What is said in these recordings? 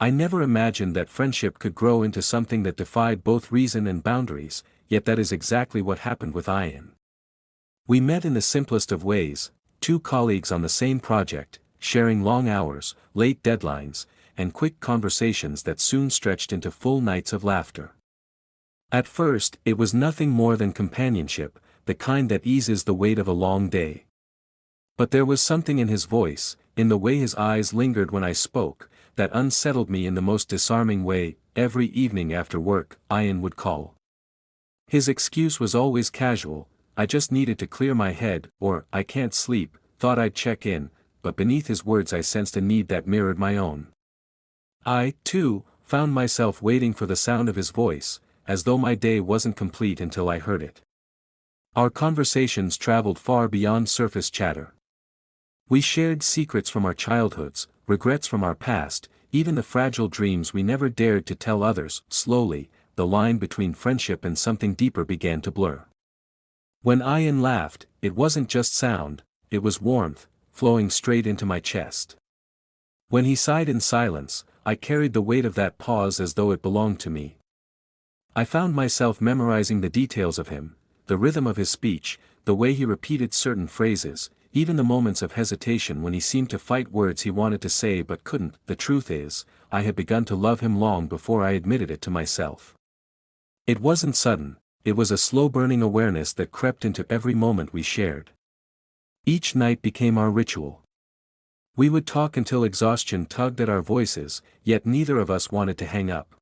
I never imagined that friendship could grow into something that defied both reason and boundaries, yet that is exactly what happened with Ian. We met in the simplest of ways, two colleagues on the same project, sharing long hours, late deadlines, and quick conversations that soon stretched into full nights of laughter. At first, it was nothing more than companionship, the kind that eases the weight of a long day. But there was something in his voice, in the way his eyes lingered when I spoke, that unsettled me in the most disarming way. Every evening after work, Ian would call. His excuse was always casual: I just needed to clear my head, or I can't sleep, thought I'd check in, but beneath his words I sensed a need that mirrored my own. I, too, found myself waiting for the sound of his voice, as though my day wasn't complete until I heard it. Our conversations traveled far beyond surface chatter. We shared secrets from our childhoods, regrets from our past, even the fragile dreams we never dared to tell others. Slowly, the line between friendship and something deeper began to blur. When Ian laughed, it wasn't just sound, it was warmth, flowing straight into my chest. When he sighed in silence, I carried the weight of that pause as though it belonged to me. I found myself memorizing the details of him, the rhythm of his speech, the way he repeated certain phrases, even the moments of hesitation when he seemed to fight words he wanted to say but couldn't. The truth is, I had begun to love him long before I admitted it to myself. It wasn't sudden, it was a slow-burning awareness that crept into every moment we shared. Each night became our ritual. We would talk until exhaustion tugged at our voices, yet neither of us wanted to hang up.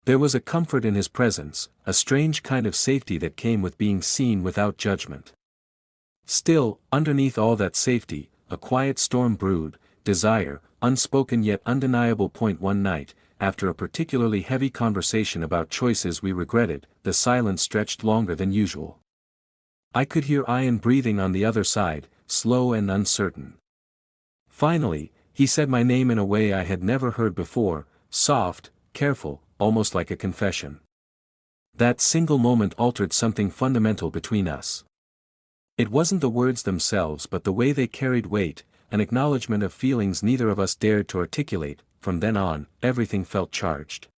There was a comfort in his presence, a strange kind of safety that came with being seen without judgment. Still, underneath all that safety, a quiet storm brewed: desire, unspoken yet undeniable. One night, after a particularly heavy conversation about choices we regretted, the silence stretched longer than usual. I could hear Ian breathing on the other side, slow and uncertain. Finally, he said my name in a way I had never heard before, soft, careful, almost like a confession. That single moment altered something fundamental between us. It wasn't the words themselves but the way they carried weight, an acknowledgement of feelings neither of us dared to articulate. From then on, everything felt charged.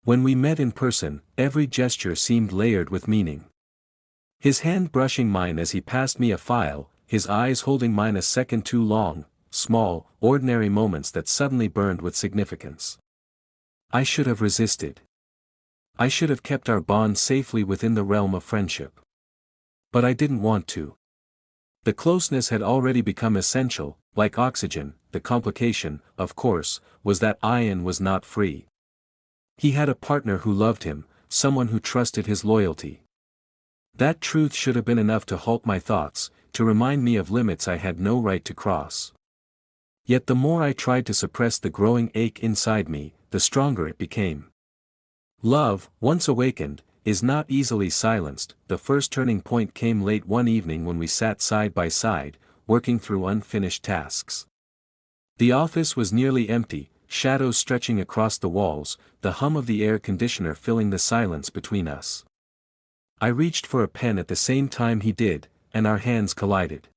When we met in person, every gesture seemed layered with meaning. His hand brushing mine as he passed me a file, his eyes holding mine a second too long, small, ordinary moments that suddenly burned with significance. I should have resisted. I should have kept our bond safely within the realm of friendship. But I didn't want to. The closeness had already become essential, like oxygen. The complication, of course, was that Ian was not free. He had a partner who loved him, someone who trusted his loyalty. That truth should have been enough to halt my thoughts, to remind me of limits I had no right to cross. Yet the more I tried to suppress the growing ache inside me, the stronger it became. Love, once awakened, is not easily silenced. The first turning point came late one evening when we sat side by side, working through unfinished tasks. The office was nearly empty, shadows stretching across the walls, the hum of the air conditioner filling the silence between us. I reached for a pen at the same time he did, and our hands collided.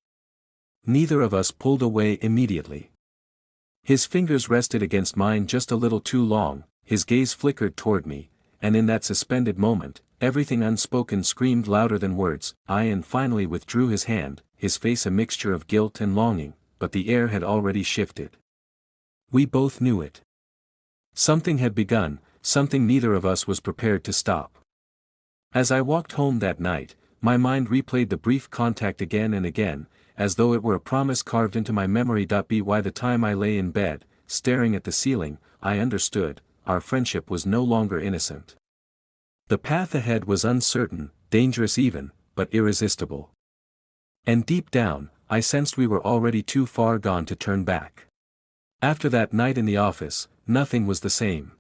Neither of us pulled away immediately. His fingers rested against mine just a little too long, his gaze flickered toward me, and in that suspended moment, everything unspoken screamed louder than words. Ian finally withdrew his hand, his face a mixture of guilt and longing, but the air had already shifted. We both knew it. Something had begun, something neither of us was prepared to stop. As I walked home that night, my mind replayed the brief contact again and again, as though it were a promise carved into my memory. By the time I lay in bed, staring at the ceiling, I understood, our friendship was no longer innocent. The path ahead was uncertain, dangerous even, but irresistible. And deep down, I sensed we were already too far gone to turn back. After that night in the office, nothing was the same.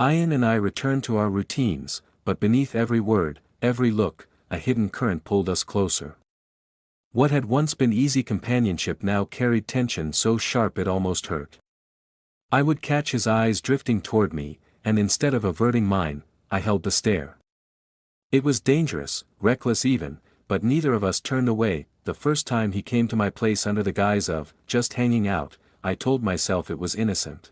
Ian and I returned to our routines, but beneath every word, every look, a hidden current pulled us closer. What had once been easy companionship now carried tension so sharp it almost hurt. I would catch his eyes drifting toward me, and instead of averting mine, I held the stare. It was dangerous, reckless even, but neither of us turned away. The first time he came to my place under the guise of just hanging out, I told myself it was innocent.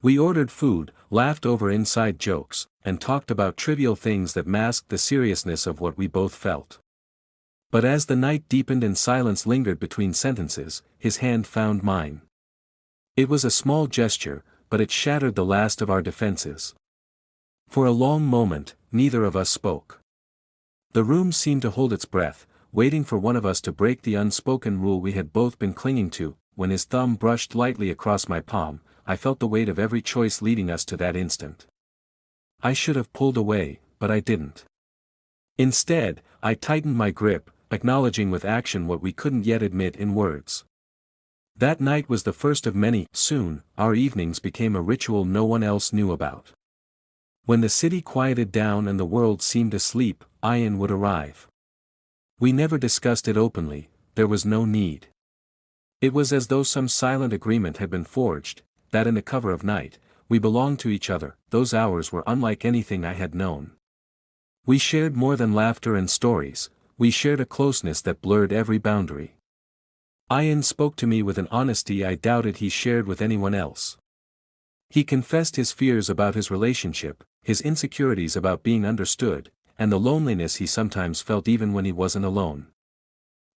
We ordered food, laughed over inside jokes, and talked about trivial things that masked the seriousness of what we both felt. But as the night deepened and silence lingered between sentences, his hand found mine. It was a small gesture, but it shattered the last of our defenses. For a long moment, neither of us spoke. The room seemed to hold its breath, waiting for one of us to break the unspoken rule we had both been clinging to. When his thumb brushed lightly across my palm, I felt the weight of every choice leading us to that instant. I should have pulled away, but I didn't. Instead, I tightened my grip, acknowledging with action what we couldn't yet admit in words. That night was the first of many. Soon, our evenings became a ritual no one else knew about. When the city quieted down and the world seemed asleep, Ian would arrive. We never discussed it openly, there was no need. It was as though some silent agreement had been forged, that in the cover of night, we belonged to each other. Those hours were unlike anything I had known. We shared more than laughter and stories, we shared a closeness that blurred every boundary. Ian spoke to me with an honesty I doubted he shared with anyone else. He confessed his fears about his relationship, his insecurities about being understood, and the loneliness he sometimes felt even when he wasn't alone.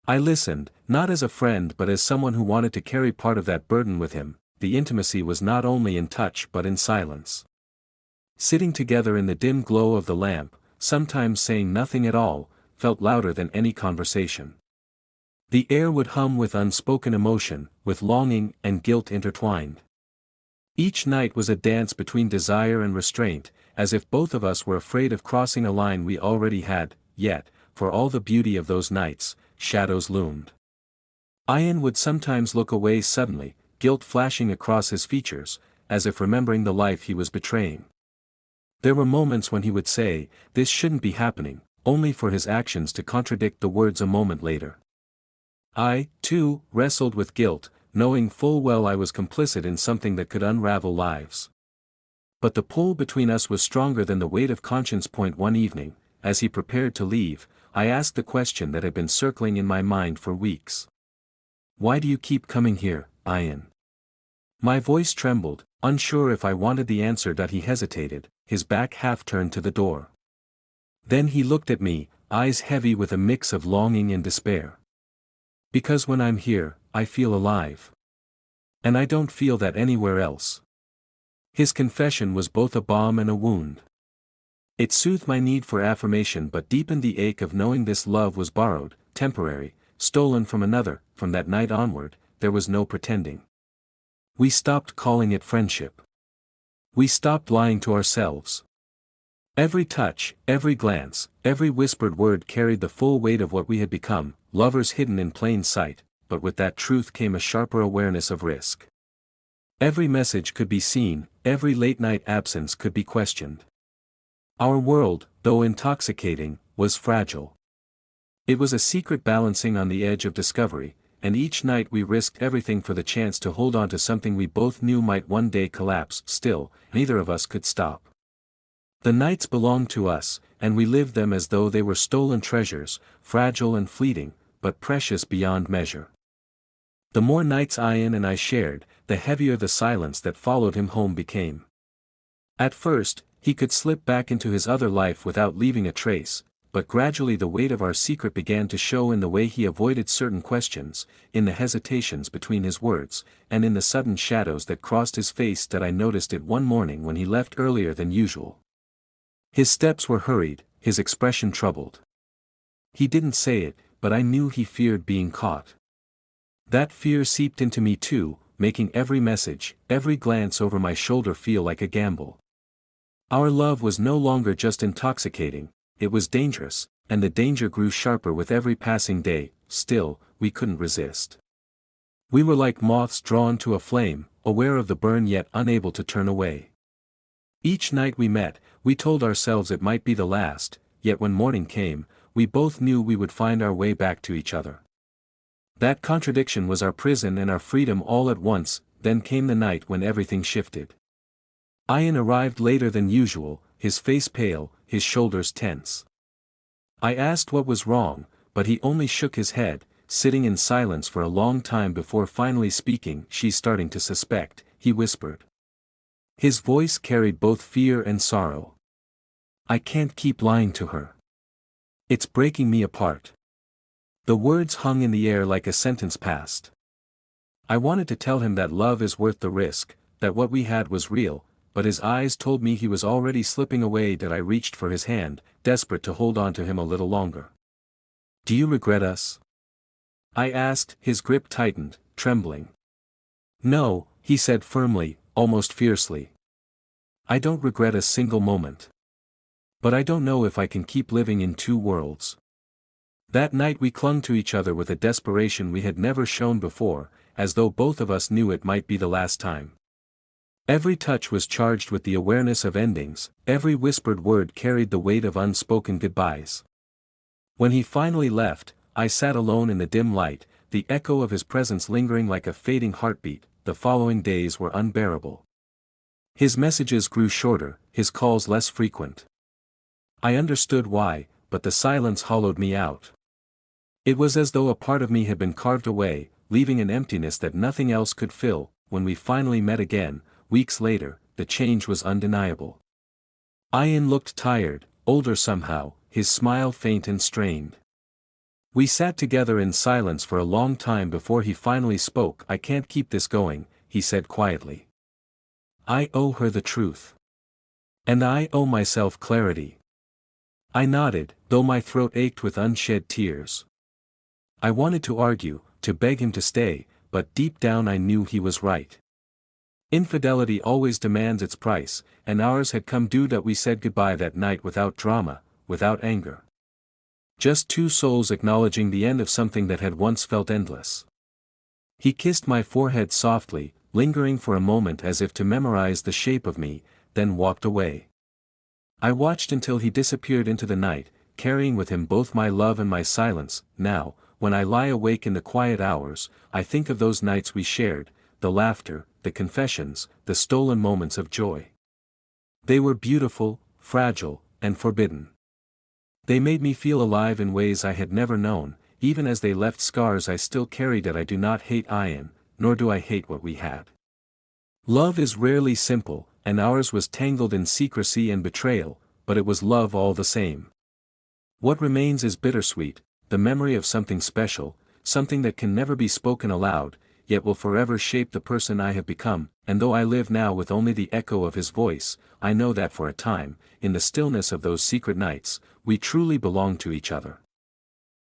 I listened, not as a friend but as someone who wanted to carry part of that burden with him. The intimacy was not only in touch but in silence. Sitting together in the dim glow of the lamp, sometimes saying nothing at all, felt louder than any conversation. The air would hum with unspoken emotion, with longing and guilt intertwined. Each night was a dance between desire and restraint, as if both of us were afraid of crossing a line we already had. Yet, for all the beauty of those nights, shadows loomed. Ian would sometimes look away suddenly, guilt flashing across his features, as if remembering the life he was betraying. There were moments when he would say, "This shouldn't be happening," only for his actions to contradict the words a moment later. I, too, wrestled with guilt, knowing full well I was complicit in something that could unravel lives. But the pull between us was stronger than the weight of conscience. One evening, as he prepared to leave, I asked the question that had been circling in my mind for weeks. "Why do you keep coming here, Ian?" My voice trembled, unsure if I wanted the answer. He hesitated, his back half turned to the door. Then he looked at me, eyes heavy with a mix of longing and despair. "Because when I'm here, I feel alive. And I don't feel that anywhere else." His confession was both a balm and a wound. It soothed my need for affirmation but deepened the ache of knowing this love was borrowed, temporary, stolen from another. From that night onward, there was no pretending. We stopped calling it friendship. We stopped lying to ourselves. Every touch, every glance, every whispered word carried the full weight of what we had become, lovers hidden in plain sight, but with that truth came a sharper awareness of risk. Every message could be seen, every late-night absence could be questioned. Our world, though intoxicating, was fragile. It was a secret balancing on the edge of discovery, and each night we risked everything for the chance to hold on to something we both knew might one day collapse. Still, neither of us could stop. The nights belonged to us, and we lived them as though they were stolen treasures, fragile and fleeting, but precious beyond measure. The more nights Ian and I shared, the heavier the silence that followed him home became. At first, he could slip back into his other life without leaving a trace, but gradually the weight of our secret began to show in the way he avoided certain questions, in the hesitations between his words, and in the sudden shadows that crossed his face. I noticed it one morning when he left earlier than usual. His steps were hurried, his expression troubled. He didn't say it, but I knew he feared being caught. That fear seeped into me too, making every message, every glance over my shoulder feel like a gamble. Our love was no longer just intoxicating, it was dangerous, and the danger grew sharper with every passing day. Still, we couldn't resist. We were like moths drawn to a flame, aware of the burn yet unable to turn away. Each night we met, we told ourselves it might be the last, yet when morning came, we both knew we would find our way back to each other. That contradiction was our prison and our freedom all at once. Then came the night when everything shifted. Ian arrived later than usual, his face pale, his shoulders tense. I asked what was wrong, but he only shook his head, sitting in silence for a long time before finally speaking. "She's starting to suspect," he whispered. His voice carried both fear and sorrow. I can't keep lying to her. It's breaking me apart. The words hung in the air like a sentence passed. I wanted to tell him that love is worth the risk, that what we had was real, but his eyes told me he was already slipping away. That I reached for his hand, desperate to hold on to him a little longer. Do you regret us? I asked. His grip tightened, trembling. No, he said firmly, almost fiercely. I don't regret a single moment. But I don't know if I can keep living in two worlds. That night we clung to each other with a desperation we had never shown before, as though both of us knew it might be the last time. Every touch was charged with the awareness of endings, every whispered word carried the weight of unspoken goodbyes. When he finally left, I sat alone in the dim light, the echo of his presence lingering like a fading heartbeat. The following days were unbearable. His messages grew shorter, his calls less frequent. I understood why, but the silence hollowed me out. It was as though a part of me had been carved away, leaving an emptiness that nothing else could fill. When we finally met again, weeks later, the change was undeniable. Ian looked tired, older somehow, his smile faint and strained. We sat together in silence for a long time before he finally spoke. I can't keep this going, he said quietly. I owe her the truth. And I owe myself clarity. I nodded, though my throat ached with unshed tears. I wanted to argue, to beg him to stay, but deep down I knew he was right. Infidelity always demands its price, and ours had come due. That we said goodbye that night without drama, without anger. Just two souls acknowledging the end of something that had once felt endless. He kissed my forehead softly, lingering for a moment as if to memorize the shape of me, then walked away. I watched until he disappeared into the night, carrying with him both my love and my silence. Now, when I lie awake in the quiet hours, I think of those nights we shared, the laughter, the confessions, the stolen moments of joy. They were beautiful, fragile, and forbidden. They made me feel alive in ways I had never known. Even as they left scars I still carried. That I do not hate Ian, nor do I hate what we had. Love is rarely simple, and ours was tangled in secrecy and betrayal, but it was love all the same. What remains is bittersweet, the memory of something special, something that can never be spoken aloud, yet will forever shape the person I have become. And though I live now with only the echo of his voice, I know that for a time, in the stillness of those secret nights, we truly belong to each other.